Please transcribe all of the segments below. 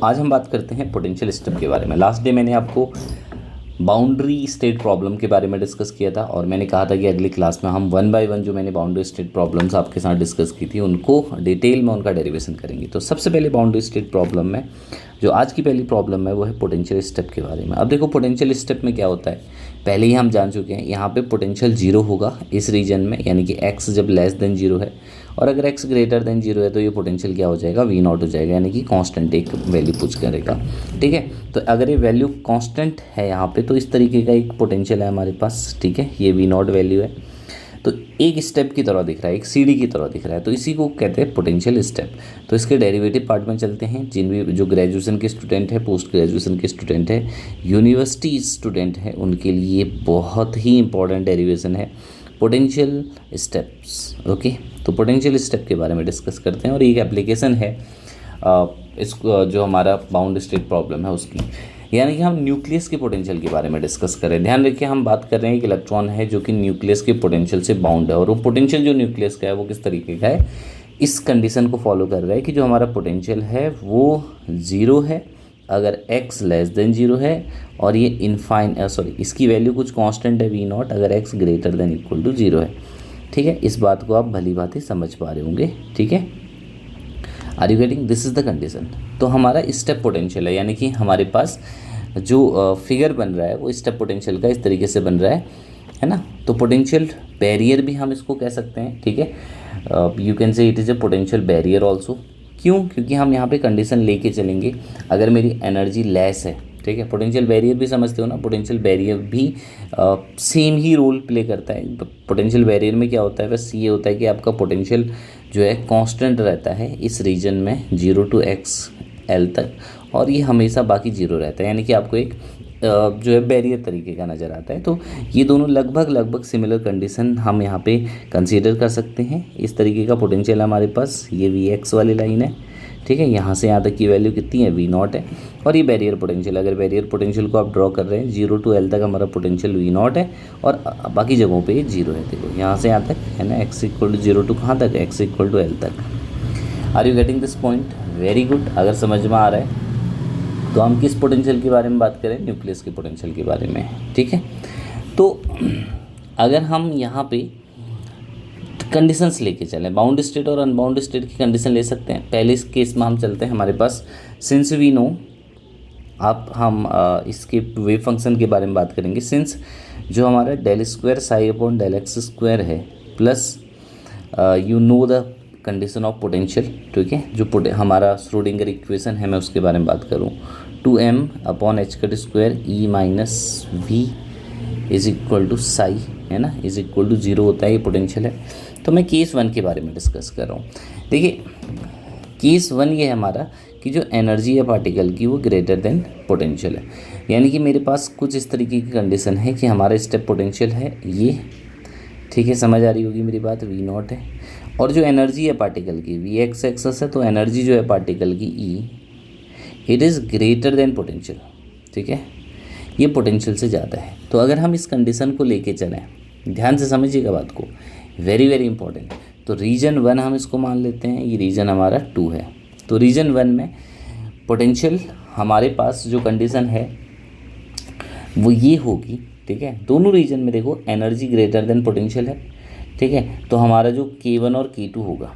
आज हम बात करते हैं पोटेंशियल स्टेप के बारे में। लास्ट डे मैंने आपको बाउंड्री स्टेट प्रॉब्लम के बारे में डिस्कस किया था और मैंने कहा था कि अगली क्लास में हम वन बाय वन जो मैंने बाउंड्री स्टेट प्रॉब्लम्स आपके साथ डिस्कस की थी उनको डिटेल में उनका डेरिवेशन करेंगे। तो सबसे पहले बाउंड्री स्टेट प्रॉब्लम में जो आज की पहली प्रॉब्लम है वो है पोटेंशियल स्टेप के बारे में। अब देखो पोटेंशियल स्टेप में क्या होता है, पहले ही हम जान चुके हैं। यहाँ पे पोटेंशियल जीरो होगा इस रीजन में, यानी कि एक्स जब लेस देन जीरो है और अगर एक्स ग्रेटर देन जीरो है तो ये पोटेंशियल क्या हो जाएगा, वी नॉट हो जाएगा, यानी कि कांस्टेंट एक वैल्यू पुश करेगा। ठीक है, तो अगर ये वैल्यू कांस्टेंट है यहाँ पे तो इस तरीके का एक पोटेंशियल है हमारे पास। ठीक है, ये वी नॉट वैल्यू है तो एक स्टेप की तरह दिख रहा है, एक सीढ़ी की तरह दिख रहा है, तो इसी को कहते हैं पोटेंशियल स्टेप। तो इसके डेरिवेटिव पार्ट में चलते हैं। जिन भी जो ग्रेजुएशन के स्टूडेंट है, पोस्ट ग्रेजुएशन के स्टूडेंट है, यूनिवर्सिटी स्टूडेंट है, उनके लिए बहुत ही इंपॉर्टेंट डेरिवेशन है पोटेंशियल स्टेप्स। ओके, तो पोटेंशियल स्टेप के बारे में डिस्कस करते हैं और एक एप्लीकेशन है इसको जो हमारा बाउंड स्टेट प्रॉब्लम है उसकी, यानी कि हम न्यूक्लियस के पोटेंशियल के बारे में डिस्कस करें। ध्यान रखिए हम बात कर रहे हैं कि इलेक्ट्रॉन है जो कि न्यूक्लियस के पोटेंशियल से बाउंड है और वो पोटेंशियल जो न्यूक्लियस का है वो किस तरीके का है, इस कंडीशन को फॉलो कर रहा है कि जो हमारा पोटेंशियल है वो ज़ीरो है अगर x लेस देन जीरो है और ये इसकी वैल्यू कुछ कांस्टेंट है वी नॉट अगर x greater than equal to zero है। ठीक है, इस बात को आप भली भांति समझ पा रहे होंगे। ठीक है, are you getting, this is the condition. तो हमारा स्टेप पोटेंशियल है, यानी कि हमारे पास जो फिगर बन रहा है वो स्टेप पोटेंशियल का इस तरीके से बन रहा है ना। तो पोटेंशियल बैरियर भी हम इसको कह सकते हैं। ठीक है, you can say it is a potential barrier also. क्यों? क्योंकि हम यहाँ पे कंडीशन लेके चलेंगे। अगर मेरी एनर्जी लेस है, ठीक है, पोटेंशियल बैरियर भी समझते हो ना, पोटेंशियल बैरियर भी सेम ही रोल प्ले करता है। पोटेंशियल बैरियर में क्या होता है, बस ये होता है कि आपका पोटेंशियल जो है कांस्टेंट रहता है इस रीजन में 0 to xl तक और ये हमेशा बाकी जीरो रहता है, यानी कि आपको एक जो है बैरियर तरीके का नज़र आता है। तो ये दोनों लगभग सिमिलर कंडीशन हम यहाँ पे कंसीडर कर सकते हैं। इस तरीके का पोटेंशियल हमारे पास, ये वी एक्स वाली लाइन है। ठीक है, यहाँ से यहाँ तक की वैल्यू कितनी है, वी नॉट है और ये बैरियर पोटेंशियल। अगर बैरियर पोटेंशियल को आप ड्रॉ कर रहे हैं 0 to l तक हमारा पोटेंशियल वी नॉट है और बाकी जगहों पे जीरो है। देखो यहाँ से यहाँ तक है ना, x इक्वल टू 0 to कहाँ तक, x इक्वल टू l तक। Are you getting this point? Very good. अगर समझ में आ रहा है तो हम किस पोटेंशियल के बारे में बात करें, न्यूक्लियस के पोटेंशियल के बारे में। ठीक है, तो अगर हम यहाँ पे कंडीशंस लेके चलें, बाउंड स्टेट और अनबाउंड स्टेट की कंडीशन ले सकते हैं। पहले इस केस में हम चलते हैं, हमारे पास सिंस वी नो, हम इसके वेव फंक्शन के बारे में बात करेंगे। सिंस जो हमारा del square psi upon del x square है plus you know the condition of potential. ठीक है, जो हमारा श्रोडिंगर इक्वेशन है मैं उसके बारे में बात करूँ, 2m upon H cut square E minus V is equal to psi, है ना, इज इक्वल टू जीरो होता है, ये पोटेंशियल है। तो मैं केस वन के बारे में डिस्कस कर रहा हूँ। देखिए केस वन ये है हमारा कि जो एनर्जी है पार्टिकल की वो ग्रेटर देन पोटेंशियल है, यानी कि मेरे पास कुछ इस तरीके की कंडीशन है कि हमारा स्टेप पोटेंशियल है ये। ठीक है, समझ आ रही होगी मेरी बात, वी नॉट है और जो एनर्जी है पार्टिकल की वी एक्स एक्सेस है, तो एनर्जी जो है पार्टिकल की E, it is greater than potential. ठीक है, ये पोटेंशियल से ज़्यादा है। तो अगर हम इस कंडीशन को लेके चलें, ध्यान से समझिएगा बात को, वेरी वेरी इंपॉर्टेंट। तो रीजन वन हम इसको मान लेते हैं, ये रीजन हमारा 2 है। तो रीजन वन में पोटेंशियल हमारे पास जो कंडीशन है वो ये होगी। ठीक है, दोनों रीजन में देखो एनर्जी ग्रेटर देन पोटेंशियल है। ठीक है, तो हमारा जो K1 और K2 होगा,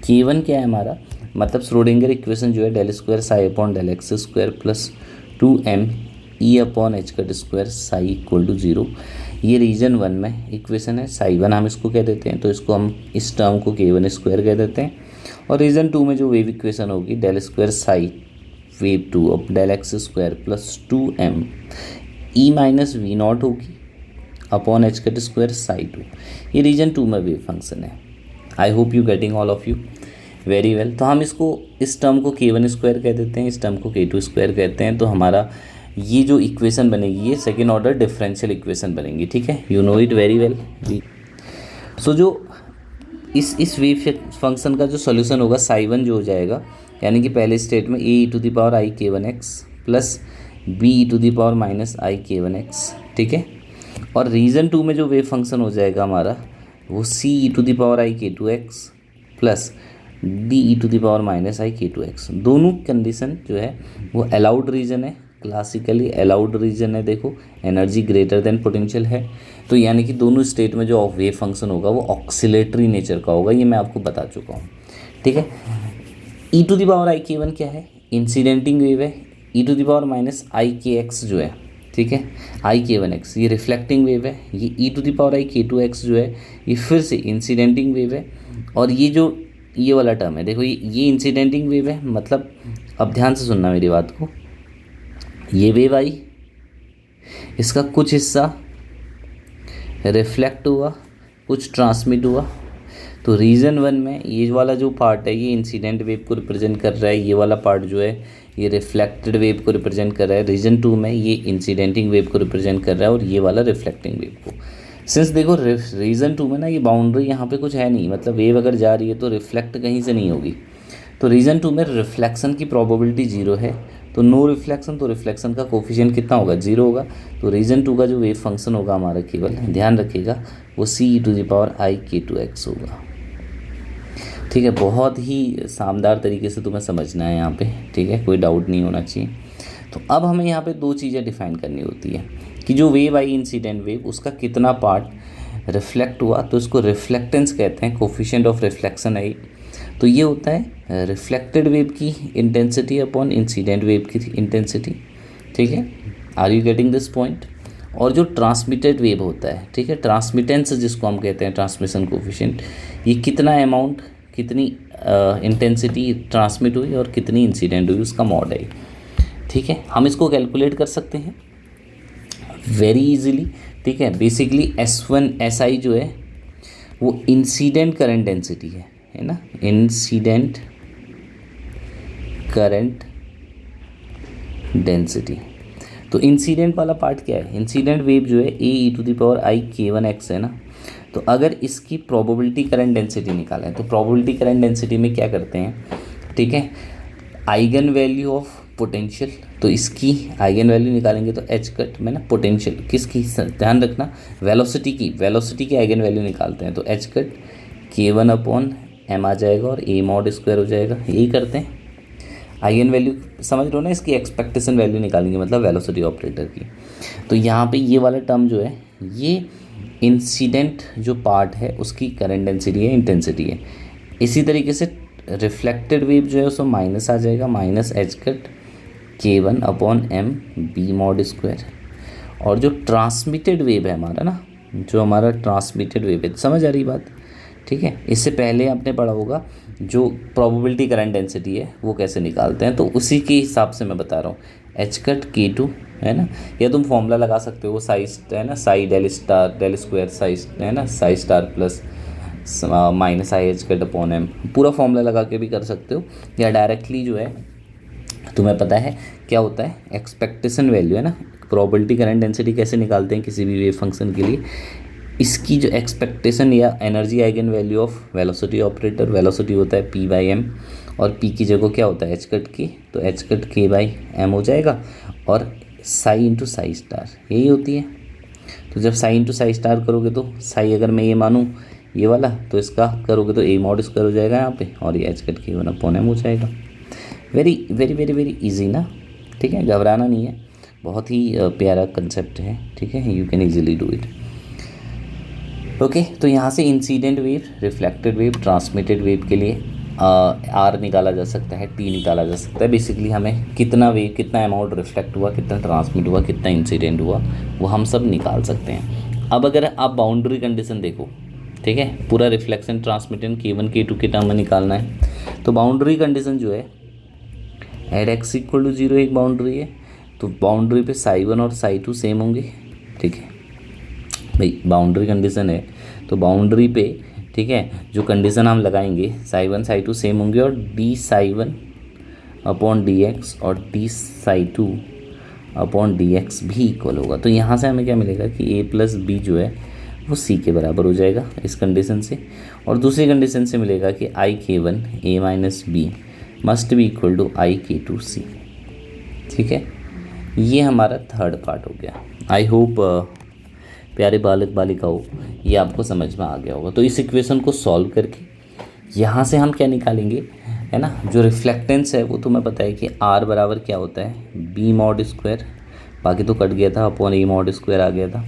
K1 क्या है हमारा, मतलब श्रोडिंगर इक्वेशन जो है del square psi upon del x square plus 2m E upon H cut square psi equal to 0, ये रीजन वन में इक्वेशन है। साई वन हम इसको कह देते हैं, तो इसको हम इस टर्म को K1 स्क्वायर कह देते हैं। और रीजन टू में जो वेव इक्वेशन होगी del square psi wave 2 of del x square plus 2m E minus V naught होगी upon H cut square psi 2, ये रीजन 2 में वेव फंक्शन है। I hope you getting all of you very well. तो हम इसको इस term को K1 square कह देते हैं, इस टर्म को K2 स्क्वायर कहते हैं। तो हमारा ये जो इक्वेशन बनेगी ये सेकेंड ऑर्डर डिफरेंशियल इक्वेशन बनेगी। ठीक है, you know it very well. So जो इस वेव फंक्शन का जो सोल्यूशन होगा साई वन जो हो जाएगा, यानी कि पहले स्टेट में A to the power i K1x plus B to the power minus i K1x। ठीक है, और रीजन टू में जो वेव फंक्शन हो जाएगा हमारा वो C to the power i K2x plus D E to the power minus i k two x. दोनों कंडीशन जो है वो अलाउड रीजन है, क्लासिकली अलाउड रीजन है। देखो एनर्जी ग्रेटर देन पोटेंशियल है, तो यानी कि दोनों स्टेट में जो वेव फंक्शन होगा वो ऑक्सीलेटरी नेचर का होगा, ये मैं आपको बता चुका हूँ। ठीक है, ई to the power I k one क्या है, इंसिडेंटिंग वेव है। ई to the power minus i के एक्स जो है, ठीक है, आई के वन एक्स ये रिफ्लेक्टिंग वेव है। ये ई to the power I k two x जो है ये फिर से इंसिडेंटिंग वेव है। और ये जो ये वाला टर्म है, देखो ये इंसिडेंटिंग वेव है, मतलब अब ध्यान से सुनना मेरी बात को, ये वेव आई, इसका कुछ हिस्सा रिफ्लेक्ट हुआ, कुछ ट्रांसमिट हुआ। तो रीजन वन में ये वाला जो पार्ट है ये इंसिडेंट वेव को रिप्रेजेंट कर रहा है, ये वाला पार्ट जो है ये रिफ्लेक्टेड वेव को रिप्रेजेंट कर रहा है। रीजन टू में ये इंसिडेंटिंग वेव को रिप्रेजेंट कर रहा है और ये वाला रिफ्लेक्टिंग वेव को। सिंस देखो रीजन टू में ना ये बाउंड्री यहाँ पे कुछ है नहीं, मतलब वेव अगर जा रही है तो रिफ्लेक्ट कहीं से नहीं होगी। तो रीजन टू में रिफ्लेक्शन की प्रोबेबिलिटी जीरो है, तो नो रिफ्लेक्शन, तो रिफ्लेक्शन का कोफिशिएंट कितना होगा, जीरो होगा। तो रीजन टू का जो वेव फंक्शन होगा हमारा, केवल ध्यान रखिएगा, वो सी ई to the power I k two x होगा। ठीक है, बहुत ही शानदार तरीके से तुम्हें समझना है यहाँ पे, ठीक है, कोई डाउट नहीं होना चाहिए। तो अब हमें यहाँ पे दो चीज़ें डिफाइन करनी होती है कि जो वेव आई इंसिडेंट वेव उसका कितना पार्ट रिफ्लेक्ट हुआ, तो इसको रिफ्लेक्टेंस कहते हैं, कोफिशिएंट ऑफ रिफ्लेक्शन आई। तो ये होता है रिफ्लेक्टेड वेव की इंटेंसिटी अपॉन इंसिडेंट वेव की इंटेंसिटी। ठीक है, are you getting this point. और जो ट्रांसमिटेड वेव होता है, ठीक है, ट्रांसमिटेंस जिसको हम कहते हैं, ट्रांसमिशन कोफिशिएंट, ये कितना अमाउंट, कितनी इंटेंसिटी ट्रांसमिट हुई और कितनी इंसिडेंट हुई, उसका मॉड है। ठीक है, हम इसको कैलकुलेट कर सकते हैं वेरी इजीली। ठीक है, बेसिकली S1 SI जो है वो इंसिडेंट करंट डेंसिटी है ना, इंसिडेंट करंट डेंसिटी। तो इंसिडेंट वाला पार्ट क्या है, इंसिडेंट वेव जो है ए ई to the power I k one x है ना। तो अगर इसकी प्रोबेबिलिटी करंट डेंसिटी निकालें, तो प्रोबेबिलिटी करंट डेंसिटी में क्या करते हैं, ठीक है, आइगन वैल्यू ऑफ पोटेंशियल, तो इसकी आइगन वैल्यू निकालेंगे तो एच कट में ना पोटेंशियल किसकी, ध्यान रखना, वेलोसिटी की आइगन वैल्यू निकालते हैं, तो एच कट के वन अपॉन एम आ जाएगा और ए मॉड स्क्वायर हो जाएगा। यही करते हैं, आइगन वैल्यू समझ लो ना, इसकी एक्सपेक्टेशन वैल्यू निकालेंगे, मतलब वेलोसिटी ऑपरेटर की। तो यहाँ पे ये वाला टर्म जो है ये इंसिडेंट जो पार्ट है उसकी करंट डेंसिटी है, इंटेंसिटी है। इसी तरीके से रिफ्लेक्टेड वेव जो है उसमें माइनस आ जाएगा, माइनस एच कट के one upon M B mod square. और जो ट्रांसमिटेड वेव है हमारा ना, जो हमारा ट्रांसमिटेड वेव है, समझ आ रही बात, ठीक है। इससे पहले आपने पढ़ा होगा जो प्रोबेबिलिटी करंट डेंसिटी है वो कैसे निकालते हैं, तो उसी के हिसाब से मैं बता रहा हूँ। एच कट के टू है ना, या तुम फॉर्मूला लगा सकते हो, साइज है ना, psi del star del square साइज है ना, psi star plus minus I H cut upon M, पूरा फॉर्मूला लगा के भी कर सकते हो, या डायरेक्टली जो है तुम्हें पता है क्या होता है, एक्सपेक्टेशन वैल्यू है ना, प्रोबेबिलिटी करंट डेंसिटी कैसे निकालते हैं किसी भी वेव फंक्शन के लिए, इसकी जो एक्सपेक्टेशन या energy eigen value of velocity operator, velocity होता है पी बाई एम, और पी की जगह क्या होता है एच कट के, तो एच कट के बाई एम हो जाएगा, और साई इंटू साई स्टार यही होती है। तो जब साई इंटू साई स्टार करोगे तो साई अगर मैं ये मानूँ ये वाला, तो इसका करोगे तो ए मॉड स्क्वायर हो जाएगा यहाँ पे, और ये एच कट के वन अपॉन एम हो जाएगा। Very very very very easy ना, ठीक है, घबराना नहीं है, बहुत ही प्यारा कंसेप्ट है, ठीक है, you can easily do it. Okay, तो यहाँ से incident wave, reflected wave, transmitted wave के लिए आर निकाला जा सकता है, टी निकाला जा सकता है। बेसिकली हमें कितना वेव, कितना अमाउंट रिफ्लेक्ट हुआ, कितना ट्रांसमिट हुआ, कितना इंसिडेंट हुआ, वो हम सब निकाल सकते हैं। अब अगर आप बाउंड्री कंडीशन देखो, ठीक है, पूरा रिफ्लेक्शन ट्रांसमिटेंट K1 K2 के टर्म में निकालना है, तो बाउंड्री कंडीशन जो है एट एक्स इक्वल टू 0 एक बाउंड्री है, तो बाउंड्री पे साई वन और साई टू सेम होंगे, ठीक है भाई, बाउंड्री कंडीशन है तो बाउंड्री पे, ठीक है, जो कंडीशन हम लगाएंगे psi one psi two same होंगे, और D psi one upon D x और D psi two upon D x भी इक्वल होगा। तो यहाँ से हमें क्या मिलेगा कि ए प्लस बी जो है वो सी के बराबर हो जाएगा इस कंडीशन से, और दूसरी कंडीशन से मिलेगा कि i k one A minus B must be equal to i k two सी। ठीक है, ये हमारा थर्ड पार्ट हो गया। आई होप प्यारे बालक बालिकाओं ये आपको समझ में आ गया होगा। तो इस इक्वेशन को सॉल्व करके यहाँ से हम क्या निकालेंगे, है ना, जो रिफ्लेक्टेंस है वो तुम्हें पता है कि R बराबर क्या होता है, बी मॉड स्क्वायर, बाकी तो कट गया था, अपॉन ए मॉड स्क्वायर आ गया था।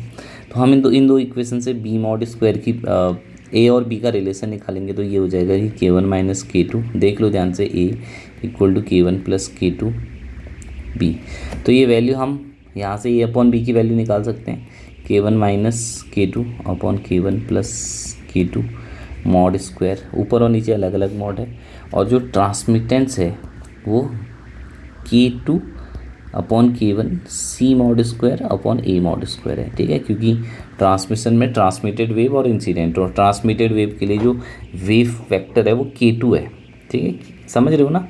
तो हम इन दो इक्वेशन से बी मॉड स्क्वायर की ए और बी का रिलेशन निकालेंगे, तो ये हो जाएगा कि K1 माइनस K2, देख लो ध्यान से, A equal to K1 plus K2 B. तो ये वैल्यू हम यहाँ से ए अपॉन बी की वैल्यू निकाल सकते हैं, K1 माइनस K2 upon K1 plus K2 mod square, ऊपर और नीचे अलग अलग मॉड है, और जो ट्रांसमिटेंस है वो K2 upon K1 C mod square upon A mod square है, ठीक है, क्योंकि ट्रांसमिशन में ट्रांसमिटेड वेव और इंसिडेंट, और ट्रांसमिटेड वेव के लिए जो वेव वेक्टर है वो K2 है, ठीक है, समझ रहे हो ना,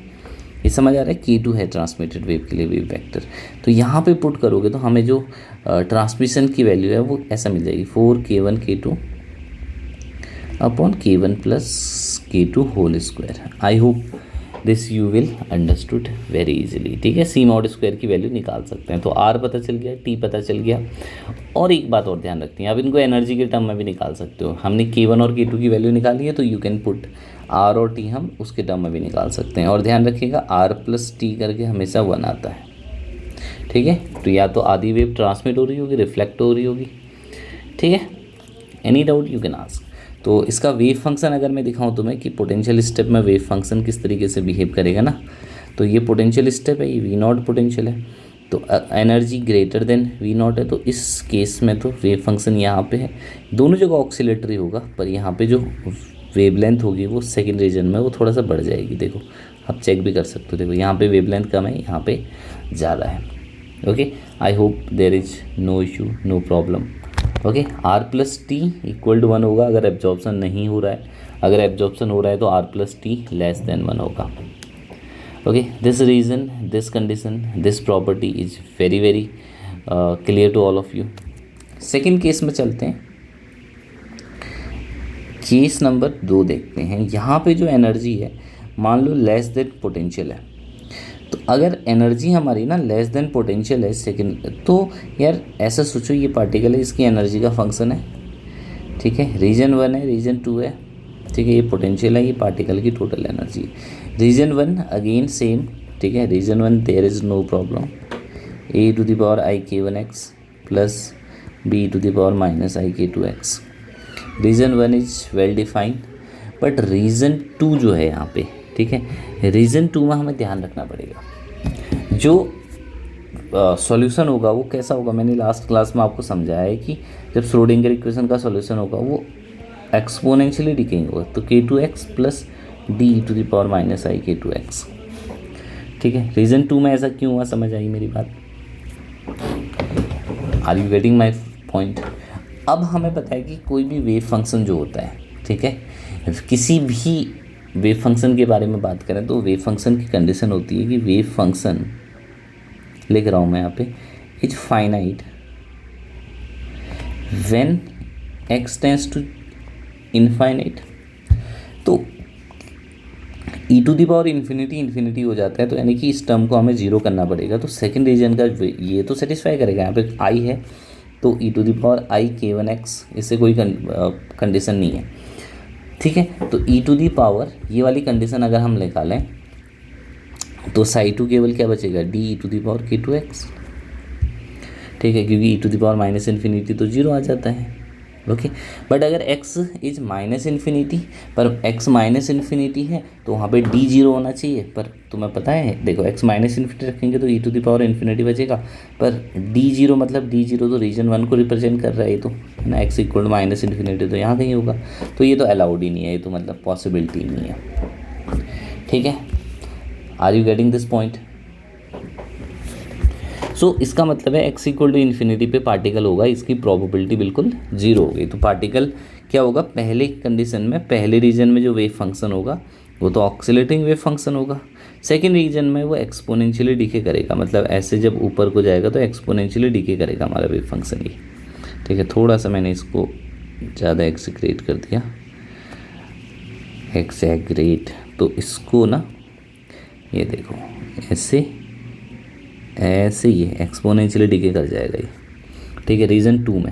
ये समझ आ रहा है, K2 है ट्रांसमिटेड वेव के लिए वेव वेक्टर। तो यहाँ पे पुट करोगे तो हमें जो ट्रांसमिशन की वैल्यू है वो ऐसा मिल जाएगी 4K1 K2 upon K1 plus K2 whole square. I hope this you will understood very easily, ठीक है। सी मॉड स्क्वायर की वैल्यू निकाल सकते हैं, तो आर पता चल गया, टी पता चल गया, और एक बात और ध्यान रखती हैं, अब इनको एनर्जी के टर्म में भी निकाल सकते हो। हमने K1 और K2 की वैल्यू निकाली है, तो यू कैन पुट आर और टी, हम उसके टर्म में भी निकाल सकते हैं। और ध्यान रखिएगा आर प्लस टी करके हमेशा 1 आता है, ठीक है। तो या तो आधी वेव ट्रांसमिट हो रही होगी, रिफ्लेक्ट हो रही होगी, ठीक है। Any doubt you can ask. तो इसका वेव फंक्शन अगर मैं दिखाऊं तुम्हें कि पोटेंशियल स्टेप में वेव फंक्शन किस तरीके से बिहेव करेगा ना, तो ये पोटेंशियल स्टेप है, ये वी नॉट पोटेंशियल है, तो energy greater than V naught है, तो इस केस में तो वेव फंक्शन यहाँ पे है, दोनों जगह ऑक्सीलेटरी होगा, पर यहाँ पे जो वेवलेंथ होगी वो सेकेंड रीजन में वो थोड़ा सा बढ़ जाएगी। देखो आप चेक भी कर सकते हो, देखो यहाँ पे वेवलेंथ कम है, यहाँ पे ज़्यादा है। Okay, I hope there is no issue, no problem. Okay, R plus T equal to 1 होगा अगर एब्जॉर्प्शन नहीं हो रहा है, अगर एब्जॉर्प्शन हो रहा है तो R plus T less than 1 होगा। Okay, this region, this condition, this property is very very clear to all of you. Second case में चलते हैं, केस नंबर 2 देखते हैं। यहाँ पे जो एनर्जी है मान लो लेस देन पोटेंशियल है, तो अगर एनर्जी हमारी ना लेस देन पोटेंशियल है सेकंड, तो यार ऐसा सोचो ये पार्टिकल है, इसकी एनर्जी का फंक्शन है, ठीक है, रीजन 1 है, रीजन 2 है, ठीक है, ये पोटेंशियल है, ये पार्टिकल की total energy. Region 1 again same, ठीक है, region 1 there is no problem, A to the power IK1x plus B to the power minus IK2x। Region 1 is well defined, but region 2 जो है यहाँ पे, ठीक है, रीजन 2 में हमें ध्यान रखना पड़ेगा। जो सॉल्यूशन होगा वो कैसा होगा, मैंने लास्ट क्लास में आपको समझाया है कि जब श्रोडिंगर इक्वेशन का सॉल्यूशन होगा वो एक्सपोनेंशियली डिकेइंग होगा, तो K2x plus D to the power minus IK2x, ठीक है। रीजन 2 में ऐसा क्यों हुआ, समझ आई मेरी बात? Are you getting my point? अब हमें पता है कि कोई भी वेव फंक्शन जो होता है, ठीक है, किसी भी वेव फंक्शन के बारे में बात करें तो वेव फंक्शन की कंडीशन होती है कि वेव फंक्शन, लिख रहा हूँ मैं यहाँ पे, is finite when x tends to infinite. तो e to the power infinity हो जाता है, तो यानी कि इस टर्म को हमें जीरो करना पड़ेगा, तो सेकेंड रीजन का ये तो सेटिस्फाई करेगा। यहाँ पे i है तो e to the power IK1x, इससे कोई कंडीशन नहीं है, ठीक है। तो e टू दी पावर ये वाली कंडीशन अगर हम निकालें तो साई टू केवल क्या बचेगा, D E to the power K2x, ठीक है, क्योंकि e to the power minus infinity तो जीरो आ जाता है। ओके, बट अगर x इज माइनस इन्फिनिटी, पर x माइनस इन्फिनिटी है तो वहाँ पे d जीरो होना चाहिए, पर तुम्हें पता है, देखो x माइनस इन्फिनिटी रखेंगे तो e to the power infinity बचेगा, पर d जीरो मतलब d जीरो तो रीजन 1 को रिप्रेजेंट कर रहा है, ये तो है ना, x इक्वल माइनस इन्फिनिटी तो यहाँ कहीं होगा, तो ये तो अलाउड ही नहीं है, ये तो मतलब पॉसिबिलिटी नहीं है, ठीक है। Are you getting this point? So इसका मतलब है x इक्वल टू इन्फिनिटी पे पार्टिकल होगा, इसकी प्रोबेबिलिटी बिल्कुल जीरो हो गई। तो पार्टिकल क्या होगा, पहले कंडीशन में, पहले रीजन में जो वेव फंक्शन होगा वो तो ऑक्सीलेटिंग वेव फंक्शन होगा, सेकेंड रीजन में वो एक्सपोनेंशियली डिके करेगा, मतलब ऐसे जब ऊपर को जाएगा तो एक्सपोनेंशियली डिके करेगा हमारा वेव फंक्शन ही, ठीक है। थोड़ा सा मैंने इसको ज़्यादा एक्सीक्रेट कर दिया, एक्सैग्रेट, तो इसको ना ये देखो ऐसे ही एक्सपोनेंशियली डिके कर जाएगा ये, ठीक है, रीजन 2 में,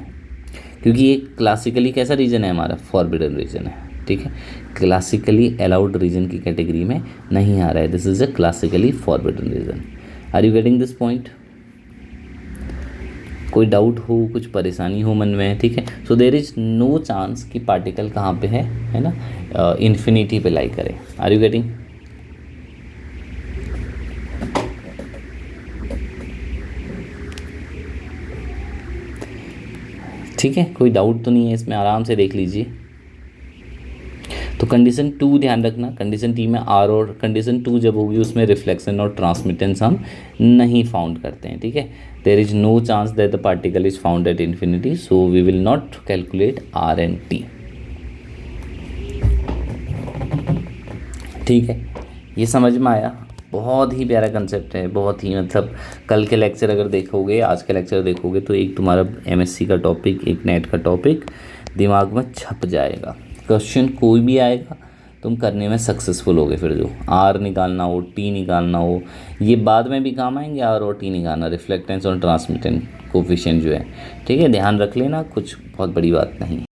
क्योंकि ये क्लासिकली कैसा रीजन है हमारा, फॉरबिडन रीजन है, ठीक है, क्लासिकली अलाउड रीजन की कैटेगरी में नहीं आ रहा है, this is a classically forbidden region. Are you getting this point? कोई डाउट हो, कुछ परेशानी हो मन में, ठीक है। So there is no chance कि पार्टिकल कहाँ पे है ना, इन्फिनिटी पे लाई करे। Are you getting? ठीक है, कोई डाउट तो नहीं है इसमें, आराम से देख लीजिए। तो कंडीशन 2 ध्यान रखना, कंडीशन टी में आर, और कंडीशन 2 जब होगी उसमें रिफ्लेक्शन और ट्रांसमिटेंस हम नहीं फाउंड करते हैं, ठीक है। There is no chance that the particle is found at infinity, so we will not calculate R and T. ठीक है, ये समझ में आया? बहुत ही प्यारा कंसेप्ट है, बहुत ही, मतलब कल के लेक्चर अगर देखोगे, आज का लेक्चर देखोगे, तो एक तुम्हारा एमएससी का टॉपिक, एक नेट का टॉपिक दिमाग में छप जाएगा। क्वेश्चन कोई भी आएगा तुम करने में सक्सेसफुल होगे। फिर जो आर निकालना हो, टी निकालना हो, ये बाद में भी काम आएंगे, आर और टी निकालना, रिफ्लेक्टेंस और ट्रांसमिटेंस कोफिशिएंट जो है, ठीक है, ध्यान रख लेना, कुछ बहुत बड़ी बात नहीं।